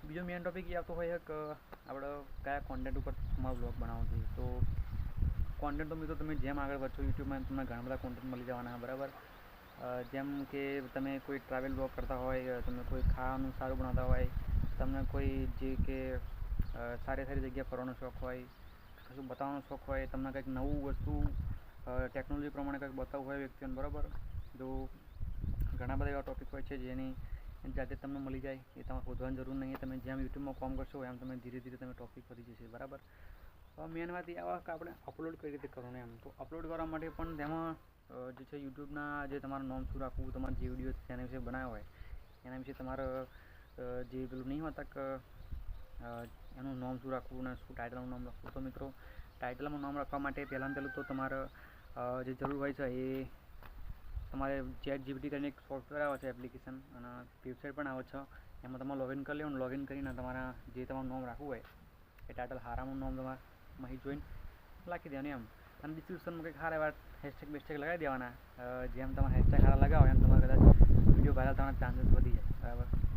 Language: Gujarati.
બીજો મેઇન ટોપિક એ આવતો હોય કે આપણે કયા કોન્ટેન્ટ ઉપર તમારો બ્લોગ બનાવવો જોઈએ. તો કોન્ટેન્ટ તો મિત્રો તમે જેમ આગળ વધશો યુટ્યુબમાં તમને ઘણા બધા કોન્ટેન્ટ મળી જવાના, બરાબર. જેમ કે તમે કોઈ ટ્રાવેલ બ્લોગ કરતા હોય, તમે કોઈ ખાવાનું સારું બનાવતા હોય, તમને કોઈ જે કે સારી સારી જગ્યા ફરવાનો શોખ હોય, કશું બતાવવાનો શોખ હોય, તમને કંઈક નવું વસ્તુ ટેકનોલોજી પ્રમાણે કંઈક બતાવવું હોય વ્યક્તિઓને, બરાબર. તો ઘણા બધા એવા ટોપિક હોય છે જેની જાતે તમને મળી જાય, એ તમારે શોધવાની જરૂર નહીં. તમે જેમ યુટ્યુબમાં કામ કરશો એમ તમે ધીરે ધીરે તમે ટોપિક વધી જશે, બરાબર. મેન વાત એ આવે કે આપણે અપલોડ કઈ રીતે કરવાનું એમ. તો અપલોડ કરવા માટે પણ તેમાં જે છે યુટ્યુબના જે તમારું નામ શું રાખવું, તમારે જે વિડીયો તેના વિશે બનાવ્યો હોય એના વિશે તમારે જે પેલું નહીં હોતા કે એનું નામ શું રાખવું ને શું ટાઇટલનું નામ રાખવું. તો મિત્રો ટાઇટલમાં નામ રાખવા માટે પહેલાં પહેલું તો તમારે જે જરૂર હોય છે એ તમારે ChatGPT કરીને એક સોફ્ટવેર આવે છે, એપ્લિકેશન, અને વેબસાઇટ પણ આવે છે. એમાં તમારે લોગિન કરી લેવાનું. લોગિન કરીને તમારા જે તમારું નામ રાખવું હોય એ ટાઇટલ હારામાં નામ તમારે અહીં જોઈને લખી દેવાનું એમ. અને ડિસ્ક્રિપ્શનમાં કંઈક સારા એવા હેશટેગ બેશટેગ લગાવી દેવાના. જેમ તમારે હેશટેગ સારા લગાવો એમ તમારે કદાચ વિડીયો વાયરલ થવાના ચાન્સીસ વધી જાય, બરાબર.